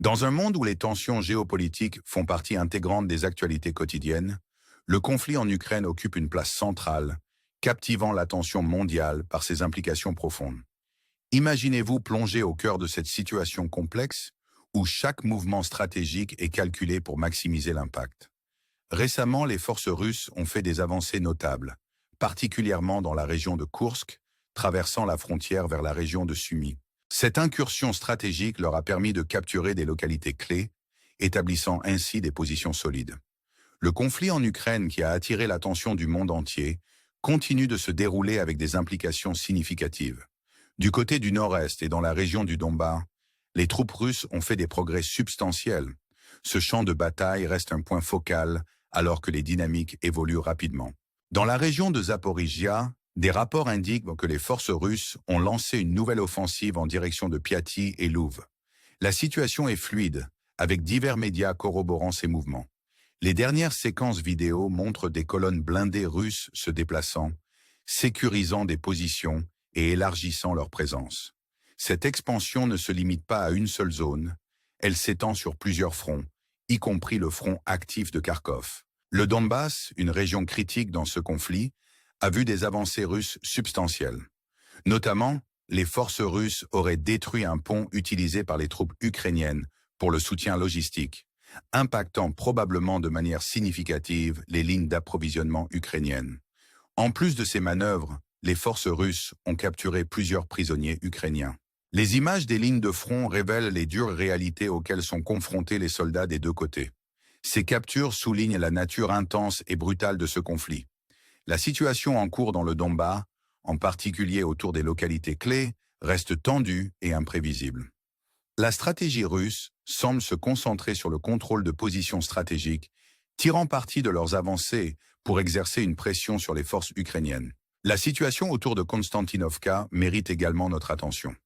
Dans un monde où les tensions géopolitiques font partie intégrante des actualités quotidiennes, le conflit en Ukraine occupe une place centrale, captivant l'attention mondiale par ses implications profondes. Imaginez-vous plonger au cœur de cette situation complexe où chaque mouvement stratégique est calculé pour maximiser l'impact. Récemment, les forces russes ont fait des avancées notables, particulièrement dans la région de Koursk, traversant la frontière vers la région de Sumy. Cette incursion stratégique leur a permis de capturer des localités clés, établissant ainsi des positions solides. Le conflit en Ukraine, qui a attiré l'attention du monde entier, continue de se dérouler avec des implications significatives. Du côté du nord-est et dans la région du Donbass, les troupes russes ont fait des progrès substantiels. Ce champ de bataille reste un point focal alors que les dynamiques évoluent rapidement. Dans la région de Zaporizhia, des rapports indiquent que les forces russes ont lancé une nouvelle offensive en direction de Piaty et Louv. La situation est fluide, avec divers médias corroborant ces mouvements. Les dernières séquences vidéo montrent des colonnes blindées russes se déplaçant, sécurisant des positions et élargissant leur présence. Cette expansion ne se limite pas à une seule zone, elle s'étend sur plusieurs fronts, y compris le front actif de Kharkov. Le Donbass, une région critique dans ce conflit, a vu des avancées russes substantielles. Notamment, les forces russes auraient détruit un pont utilisé par les troupes ukrainiennes pour le soutien logistique, impactant probablement de manière significative les lignes d'approvisionnement ukrainiennes. En plus de ces manœuvres, les forces russes ont capturé plusieurs prisonniers ukrainiens. Les images des lignes de front révèlent les dures réalités auxquelles sont confrontés les soldats des deux côtés. Ces captures soulignent la nature intense et brutale de ce conflit. La situation en cours dans le Donbass, en particulier autour des localités clés, reste tendue et imprévisible. La stratégie russe semble se concentrer sur le contrôle de positions stratégiques, tirant parti de leurs avancées pour exercer une pression sur les forces ukrainiennes. La situation autour de Konstantinovka mérite également notre attention.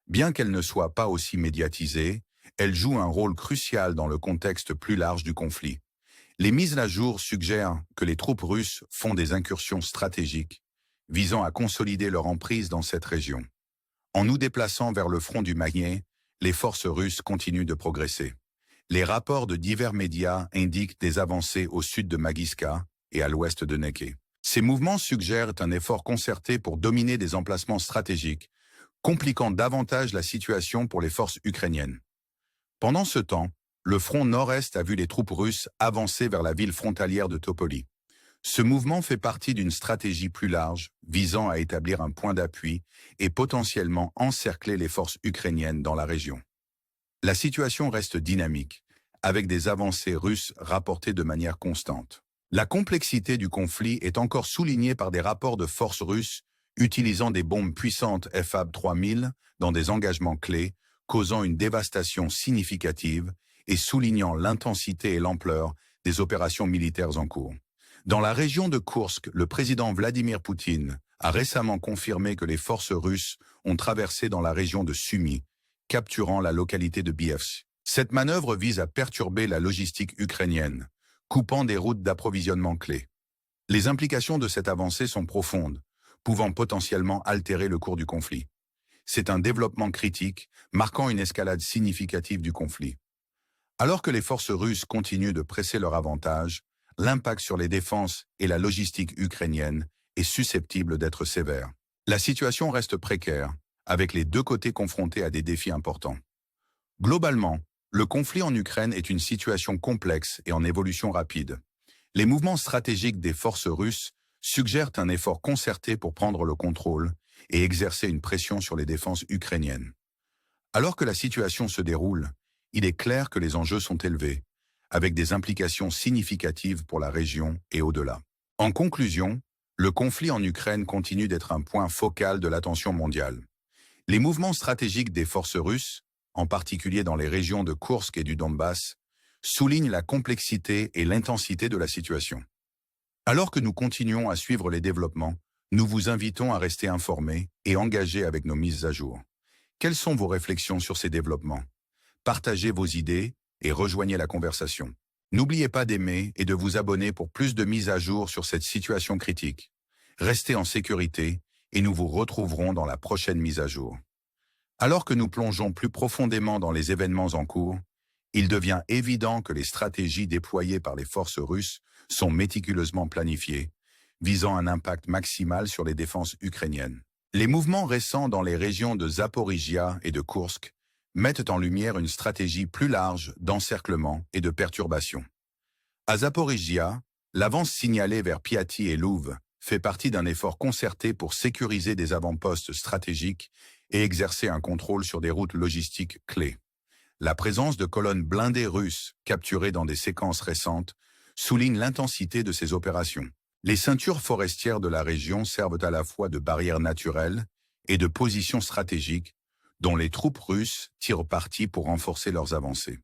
Bien qu'elle ne soit pas aussi médiatisée, elle joue un rôle crucial dans le contexte plus large du conflit. Les mises à jour suggèrent que les troupes russes font des incursions stratégiques, visant à consolider leur emprise dans cette région. En nous déplaçant vers le front du Maguier, les forces russes continuent de progresser. Les rapports de divers médias indiquent des avancées au sud de Magiska et à l'ouest de Neke. Ces mouvements suggèrent un effort concerté pour dominer des emplacements stratégiques, compliquant davantage la situation pour les forces ukrainiennes. Pendant ce temps, le front nord-est a vu les troupes russes avancer vers la ville frontalière de Topoli. Ce mouvement fait partie d'une stratégie plus large, visant à établir un point d'appui et potentiellement encercler les forces ukrainiennes dans la région. La situation reste dynamique, avec des avancées russes rapportées de manière constante. La complexité du conflit est encore soulignée par des rapports de forces russes utilisant des bombes puissantes FAB-3000 dans des engagements clés, causant une dévastation significative et soulignant l'intensité et l'ampleur des opérations militaires en cours. Dans la région de Koursk, le président Vladimir Poutine a récemment confirmé que les forces russes ont traversé dans la région de Sumy, capturant la localité de Bievsk. Cette manœuvre vise à perturber la logistique ukrainienne, coupant des routes d'approvisionnement clés. Les implications de cette avancée sont profondes, pouvant potentiellement altérer le cours du conflit. C'est un développement critique, marquant une escalade significative du conflit. Alors que les forces russes continuent de presser leur avantage, l'impact sur les défenses et la logistique ukrainienne est susceptible d'être sévère. La situation reste précaire, avec les deux côtés confrontés à des défis importants. Globalement, le conflit en Ukraine est une situation complexe et en évolution rapide. Les mouvements stratégiques des forces russes suggèrent un effort concerté pour prendre le contrôle et exercer une pression sur les défenses ukrainiennes. Alors que la situation se déroule, il est clair que les enjeux sont élevés, avec des implications significatives pour la région et au-delà. En conclusion, le conflit en Ukraine continue d'être un point focal de l'attention mondiale. Les mouvements stratégiques des forces russes, en particulier dans les régions de Koursk et du Donbass, soulignent la complexité et l'intensité de la situation. Alors que nous continuons à suivre les développements, nous vous invitons à rester informés et engagés avec nos mises à jour. Quelles sont vos réflexions sur ces développements? Partagez vos idées et rejoignez la conversation. N'oubliez pas d'aimer et de vous abonner pour plus de mises à jour sur cette situation critique. Restez en sécurité et nous vous retrouverons dans la prochaine mise à jour. Alors que nous plongeons plus profondément dans les événements en cours, il devient évident que les stratégies déployées par les forces russes sont méticuleusement planifiées, visant un impact maximal sur les défenses ukrainiennes. Les mouvements récents dans les régions de Zaporijia et de Koursk mettent en lumière une stratégie plus large d'encerclement et de perturbation. À Zaporijia, l'avance signalée vers Piaty et Louv fait partie d'un effort concerté pour sécuriser des avant-postes stratégiques et exercer un contrôle sur des routes logistiques clés. La présence de colonnes blindées russes capturées dans des séquences récentes souligne l'intensité de ces opérations. Les ceintures forestières de la région servent à la fois de barrières naturelles et de positions stratégiques dont les troupes russes tirent parti pour renforcer leurs avancées.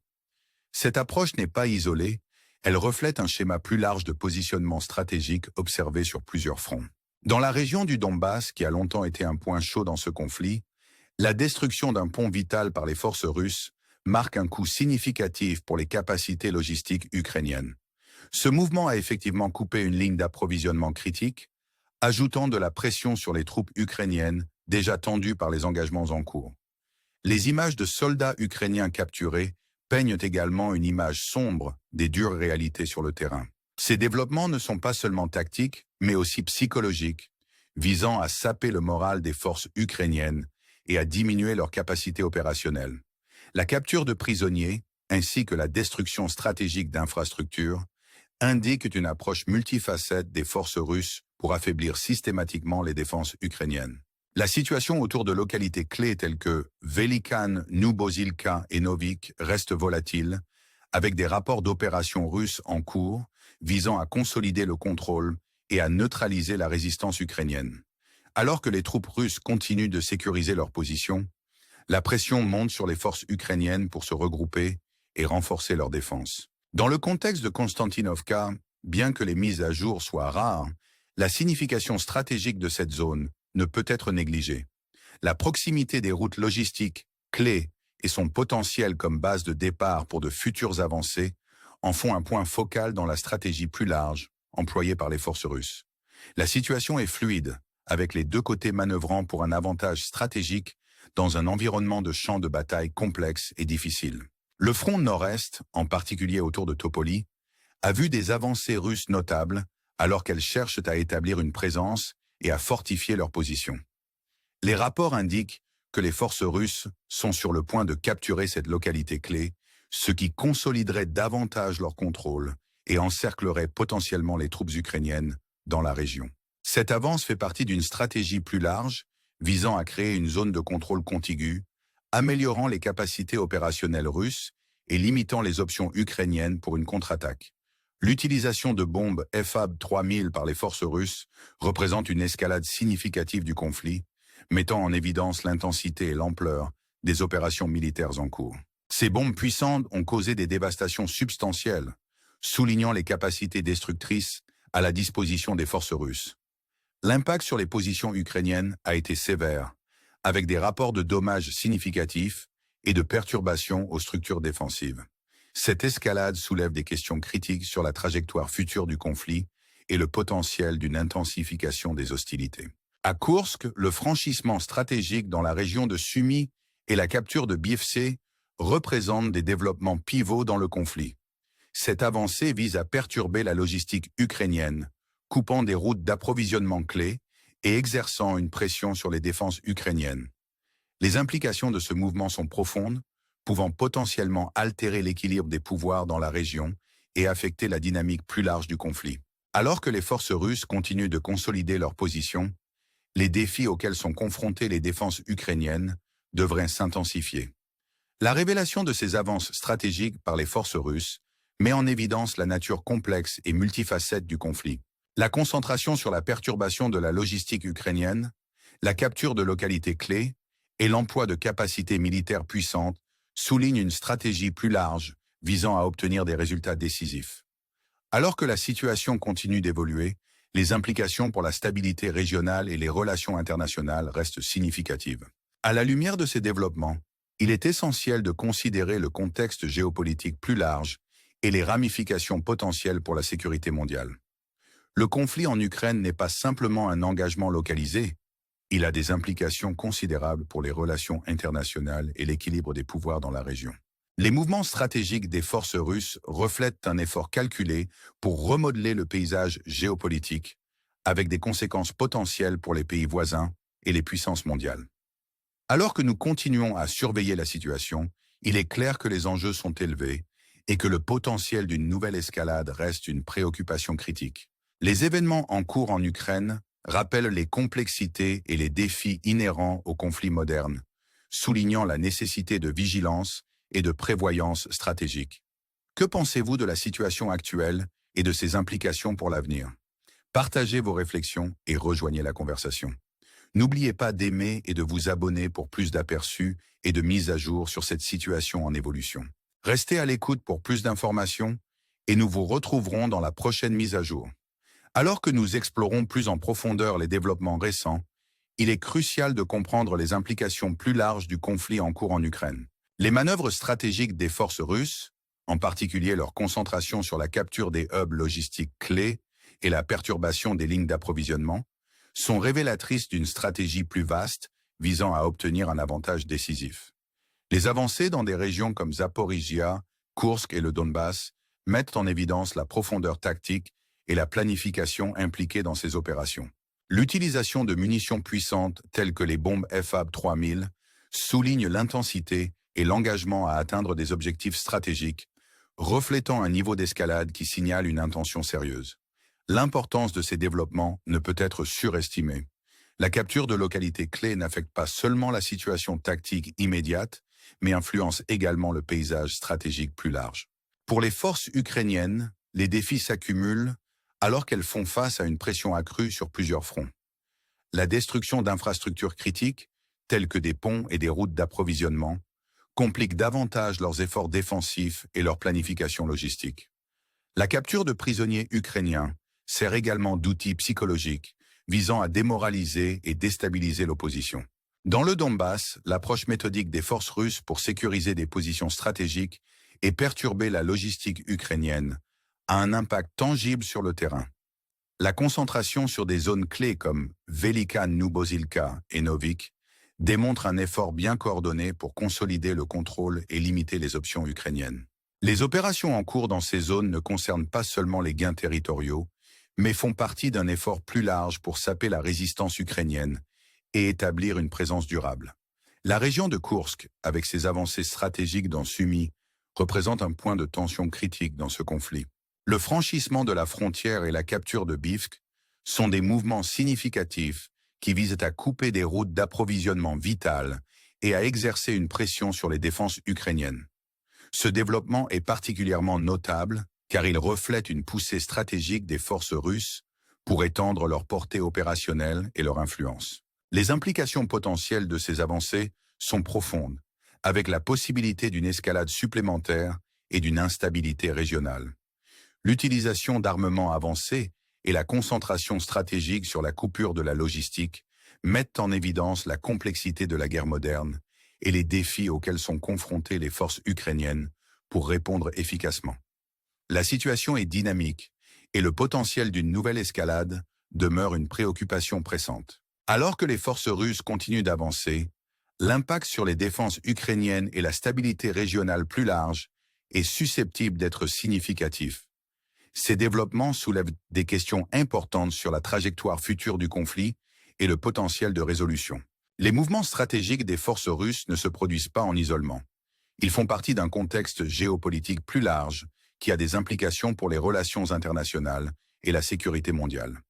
Cette approche n'est pas isolée, elle reflète un schéma plus large de positionnement stratégique observé sur plusieurs fronts. Dans la région du Donbass, qui a longtemps été un point chaud dans ce conflit, la destruction d'un pont vital par les forces russes marque un coup significatif pour les capacités logistiques ukrainiennes. Ce mouvement a effectivement coupé une ligne d'approvisionnement critique, ajoutant de la pression sur les troupes ukrainiennes déjà tendues par les engagements en cours. Les images de soldats ukrainiens capturés peignent également une image sombre des dures réalités sur le terrain. Ces développements ne sont pas seulement tactiques, mais aussi psychologiques, visant à saper le moral des forces ukrainiennes et à diminuer leur capacité opérationnelle. La capture de prisonniers, ainsi que la destruction stratégique d'infrastructures, indiquent une approche multifacette des forces russes pour affaiblir systématiquement les défenses ukrainiennes. La situation autour de localités clés telles que Velikan, Noubozilka et Novik reste volatile, avec des rapports d'opérations russes en cours visant à consolider le contrôle et à neutraliser la résistance ukrainienne. Alors que les troupes russes continuent de sécuriser leur position, la pression monte sur les forces ukrainiennes pour se regrouper et renforcer leur défense. Dans le contexte de Konstantinovka, bien que les mises à jour soient rares, la signification stratégique de cette zone ne peut être négligée. La proximité des routes logistiques clés et son potentiel comme base de départ pour de futures avancées en font un point focal dans la stratégie plus large employée par les forces russes. La situation est fluide, avec les deux côtés manœuvrant pour un avantage stratégique dans un environnement de champ de bataille complexe et difficile. Le front nord-est, en particulier autour de Topoli, a vu des avancées russes notables alors qu'elles cherchent à établir une présence et à fortifier leur position. Les rapports indiquent que les forces russes sont sur le point de capturer cette localité clé, ce qui consoliderait davantage leur contrôle et encerclerait potentiellement les troupes ukrainiennes dans la région. Cette avance fait partie d'une stratégie plus large visant à créer une zone de contrôle contiguë, améliorant les capacités opérationnelles russes et limitant les options ukrainiennes pour une contre-attaque. L'utilisation de bombes FAB-3000 par les forces russes représente une escalade significative du conflit, mettant en évidence l'intensité et l'ampleur des opérations militaires en cours. Ces bombes puissantes ont causé des dévastations substantielles, soulignant les capacités destructrices à la disposition des forces russes. L'impact sur les positions ukrainiennes a été sévère, avec des rapports de dommages significatifs et de perturbations aux structures défensives. Cette escalade soulève des questions critiques sur la trajectoire future du conflit et le potentiel d'une intensification des hostilités. À Koursk, le franchissement stratégique dans la région de Sumy et la capture de Bievse représentent des développements pivots dans le conflit. Cette avancée vise à perturber la logistique ukrainienne, coupant des routes d'approvisionnement clés et exerçant une pression sur les défenses ukrainiennes. Les implications de ce mouvement sont profondes, pouvant potentiellement altérer l'équilibre des pouvoirs dans la région et affecter la dynamique plus large du conflit. Alors que les forces russes continuent de consolider leur position, les défis auxquels sont confrontées les défenses ukrainiennes devraient s'intensifier. La révélation de ces avances stratégiques par les forces russes met en évidence la nature complexe et multifacette du conflit. La concentration sur la perturbation de la logistique ukrainienne, la capture de localités clés et l'emploi de capacités militaires puissantes soulignent une stratégie plus large visant à obtenir des résultats décisifs. Alors que la situation continue d'évoluer, les implications pour la stabilité régionale et les relations internationales restent significatives. À la lumière de ces développements, il est essentiel de considérer le contexte géopolitique plus large et les ramifications potentielles pour la sécurité mondiale. Le conflit en Ukraine n'est pas simplement un engagement localisé, il a des implications considérables pour les relations internationales et l'équilibre des pouvoirs dans la région. Les mouvements stratégiques des forces russes reflètent un effort calculé pour remodeler le paysage géopolitique, avec des conséquences potentielles pour les pays voisins et les puissances mondiales. Alors que nous continuons à surveiller la situation, il est clair que les enjeux sont élevés et que le potentiel d'une nouvelle escalade reste une préoccupation critique. Les événements en cours en Ukraine rappellent les complexités et les défis inhérents au conflit moderne, soulignant la nécessité de vigilance et de prévoyance stratégique. Que pensez-vous de la situation actuelle et de ses implications pour l'avenir? Partagez vos réflexions et rejoignez la conversation. N'oubliez pas d'aimer et de vous abonner pour plus d'aperçus et de mises à jour sur cette situation en évolution. Restez à l'écoute pour plus d'informations et nous vous retrouverons dans la prochaine mise à jour. Alors que nous explorons plus en profondeur les développements récents, il est crucial de comprendre les implications plus larges du conflit en cours en Ukraine. Les manœuvres stratégiques des forces russes, en particulier leur concentration sur la capture des hubs logistiques clés et la perturbation des lignes d'approvisionnement, sont révélatrices d'une stratégie plus vaste visant à obtenir un avantage décisif. Les avancées dans des régions comme Zaporizhia, Koursk et le Donbass mettent en évidence la profondeur tactique et la planification impliquées dans ces opérations. L'utilisation de munitions puissantes telles que les bombes FAB-3000 souligne l'intensité et l'engagement à atteindre des objectifs stratégiques, reflétant un niveau d'escalade qui signale une intention sérieuse. L'importance de ces développements ne peut être surestimée. La capture de localités clés n'affecte pas seulement la situation tactique immédiate, mais influence également le paysage stratégique plus large. Pour les forces ukrainiennes, les défis s'accumulent alors qu'elles font face à une pression accrue sur plusieurs fronts. La destruction d'infrastructures critiques, telles que des ponts et des routes d'approvisionnement, complique davantage leurs efforts défensifs et leur planification logistique. La capture de prisonniers ukrainiens sert également d'outil psychologique visant à démoraliser et déstabiliser l'opposition. Dans le Donbass, l'approche méthodique des forces russes pour sécuriser des positions stratégiques et perturber la logistique ukrainienne a un impact tangible sur le terrain. La concentration sur des zones clés comme Velika Nubozilka et Novik démontre un effort bien coordonné pour consolider le contrôle et limiter les options ukrainiennes. Les opérations en cours dans ces zones ne concernent pas seulement les gains territoriaux, mais font partie d'un effort plus large pour saper la résistance ukrainienne et établir une présence durable. La région de Koursk, avec ses avancées stratégiques dans Sumy, représente un point de tension critique dans ce conflit. Le franchissement de la frontière et la capture de Bivsk sont des mouvements significatifs qui visent à couper des routes d'approvisionnement vitales et à exercer une pression sur les défenses ukrainiennes. Ce développement est particulièrement notable car il reflète une poussée stratégique des forces russes pour étendre leur portée opérationnelle et leur influence. Les implications potentielles de ces avancées sont profondes, avec la possibilité d'une escalade supplémentaire et d'une instabilité régionale. L'utilisation d'armements avancés et la concentration stratégique sur la coupure de la logistique mettent en évidence la complexité de la guerre moderne et les défis auxquels sont confrontées les forces ukrainiennes pour répondre efficacement. La situation est dynamique et le potentiel d'une nouvelle escalade demeure une préoccupation pressante. Alors que les forces russes continuent d'avancer, l'impact sur les défenses ukrainiennes et la stabilité régionale plus large est susceptible d'être significatif. Ces développements soulèvent des questions importantes sur la trajectoire future du conflit et le potentiel de résolution. Les mouvements stratégiques des forces russes ne se produisent pas en isolement. Ils font partie d'un contexte géopolitique plus large qui a des implications pour les relations internationales et la sécurité mondiale.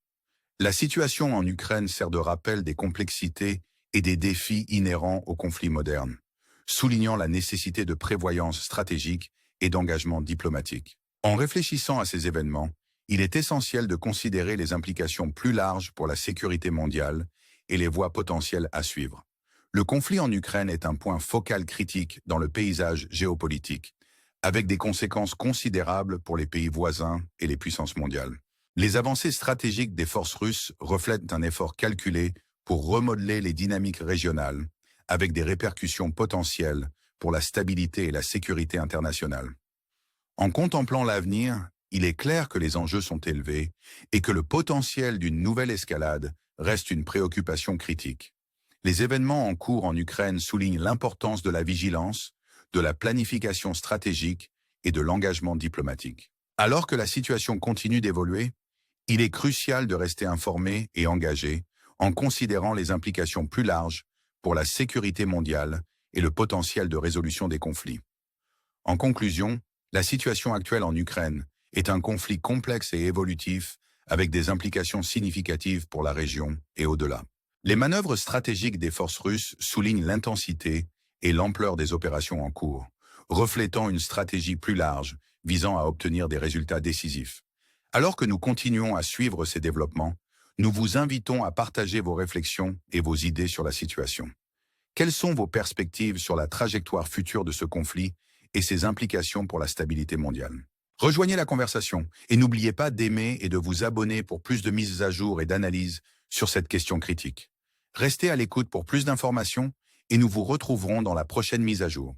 La situation en Ukraine sert de rappel des complexités et des défis inhérents au conflit moderne, soulignant la nécessité de prévoyance stratégique et d'engagement diplomatique. En réfléchissant à ces événements, il est essentiel de considérer les implications plus larges pour la sécurité mondiale et les voies potentielles à suivre. Le conflit en Ukraine est un point focal critique dans le paysage géopolitique, avec des conséquences considérables pour les pays voisins et les puissances mondiales. Les avancées stratégiques des forces russes reflètent un effort calculé pour remodeler les dynamiques régionales, avec des répercussions potentielles pour la stabilité et la sécurité internationale. En contemplant l'avenir, il est clair que les enjeux sont élevés et que le potentiel d'une nouvelle escalade reste une préoccupation critique. Les événements en cours en Ukraine soulignent l'importance de la vigilance, de la planification stratégique et de l'engagement diplomatique. Alors que la situation continue d'évoluer, il est crucial de rester informé et engagé en considérant les implications plus larges pour la sécurité mondiale et le potentiel de résolution des conflits. En conclusion, la situation actuelle en Ukraine est un conflit complexe et évolutif avec des implications significatives pour la région et au-delà. Les manœuvres stratégiques des forces russes soulignent l'intensité et l'ampleur des opérations en cours, reflétant une stratégie plus large visant à obtenir des résultats décisifs. Alors que nous continuons à suivre ces développements, nous vous invitons à partager vos réflexions et vos idées sur la situation. Quelles sont vos perspectives sur la trajectoire future de ce conflit et ses implications pour la stabilité mondiale? Rejoignez la conversation et n'oubliez pas d'aimer et de vous abonner pour plus de mises à jour et d'analyses sur cette question critique. Restez à l'écoute pour plus d'informations et nous vous retrouverons dans la prochaine mise à jour.